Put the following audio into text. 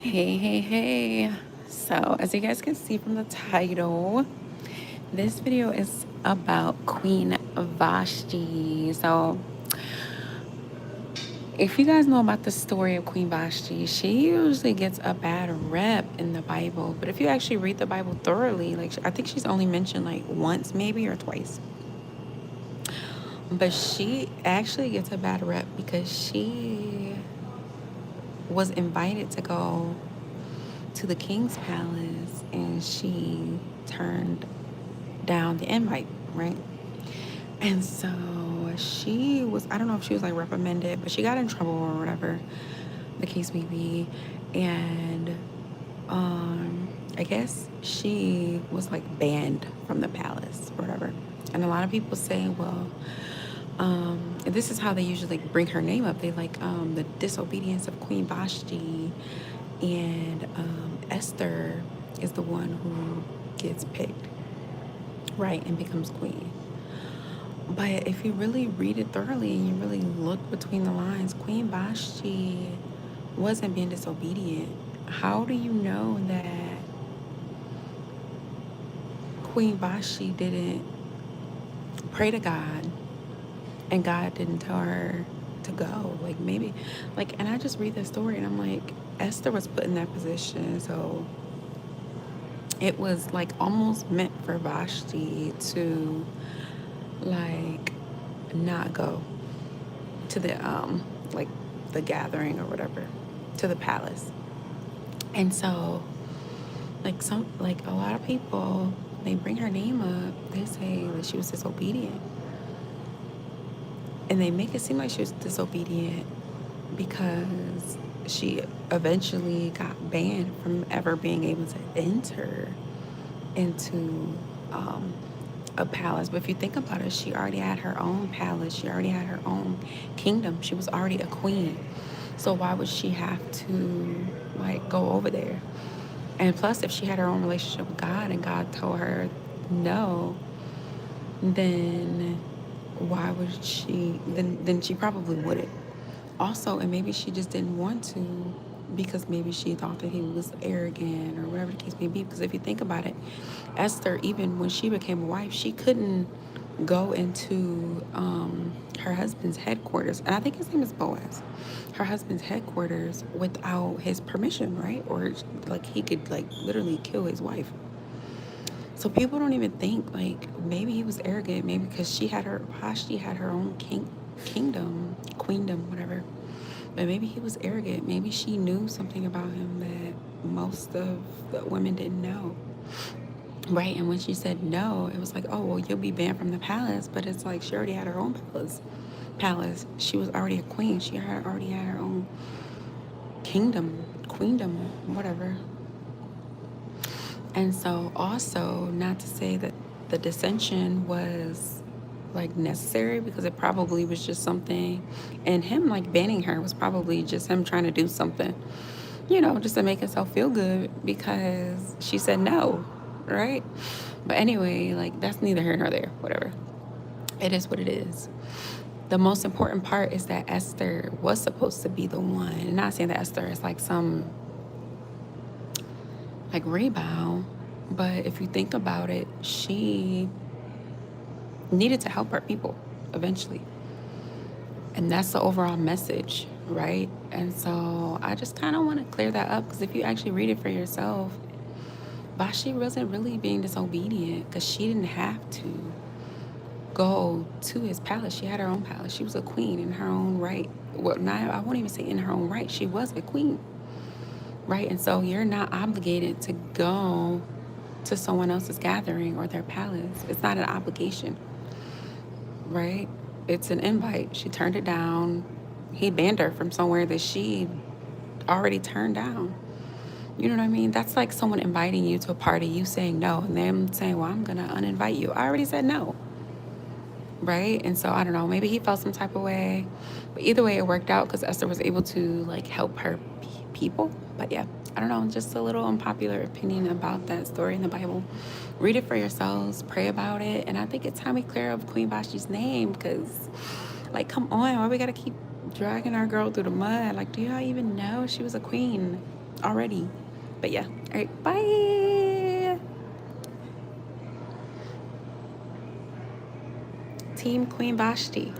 Hey, hey, hey. So, as you guys can see from the title, this video is about Queen Vashti. So, if you guys know about the story of Queen Vashti, she usually gets a bad rep in the Bible. But if you actually read the Bible thoroughly, like I think she's only mentioned like once, maybe, or twice. But she actually gets a bad rep because she was invited to go to the king's palace and she turned down the invite, right? And so she was, I don't know if she was like reprimanded, but she got in trouble or whatever the case may be. And I guess she was like banned from the palace or whatever. And a lot of people say, well, this is how they usually like bring her name up. They like the disobedience of Queen Vashti, and Esther is the one who gets picked, right, and becomes queen. But if you really read it thoroughly and you really look between the lines, Queen Vashti wasn't being disobedient. How do you know that Queen Vashti didn't pray to God and God didn't tell her to go? Like maybe, like, and I just read the story and I'm like, Esther was put in that position, so it was like almost meant for Vashti to like not go to the like the gathering or whatever, to the palace. And so like a lot of people, they bring her name up, they say that she was disobedient, and they make it seem like she was disobedient because she eventually got banned from ever being able to enter into a palace. But if you think about it, she already had her own palace, she already had her own kingdom, she was already a queen. So why would she have to like go over there? And plus, if she had her own relationship with God and God told her no, then why would she? Then she probably wouldn't. Also, and maybe she just didn't want to because maybe she thought that he was arrogant or whatever the case may be. Because if you think about it, Esther, even when she became a wife, she couldn't go into her husband's headquarters, and I think his name is Boaz, her husband's headquarters, without his permission, right? Or like he could like literally kill his wife. So people don't even think like maybe he was arrogant, maybe because she had her own kingdom, queendom, whatever. But maybe he was arrogant. Maybe she knew something about him that most of the women didn't know. Right, and when she said no, it was like, oh, well, you'll be banned from the palace. But it's like she already had her own palace. She was already a queen. She had already had her own kingdom, queendom, whatever. And so also, not to say that the dissension was like necessary, because it probably was just something, and him like banning her was probably just him trying to do something, just to make himself feel good because she said no, right? But anyway, like that's neither here nor there, whatever. It is what it is. The most important part is that Esther was supposed to be the one. And not saying that Esther is like some like rebound, but if you think about it, she needed to help her people eventually. And that's the overall message, right? And so I just kind of want to clear that up, because if you actually read it for yourself, Vashti wasn't really being disobedient because she didn't have to go to his palace. She had her own palace. She was a queen in her own right. Well, not, I won't even say in her own right. She was a queen, right? And so you're not obligated to go to someone else's gathering or their palace. It's not an obligation, right? It's an invite. She turned it down. He banned her from somewhere that she already turned down. You know what I mean? That's like someone inviting you to a party, you saying no, and them saying, well, I'm going to uninvite you. I already said no, right? And so I don't know, maybe he felt some type of way. But either way, it worked out because Esther was able to like help her people. But yeah, I don't know, just a little unpopular opinion about that story in the Bible. Read it for yourselves, pray about it, and I think it's time we clear up Queen Vashti's name, because like, come on, why we gotta keep dragging our girl through the mud? Like, do y'all even know she was a queen? already. But yeah. All right. Bye. Team Queen Vashti.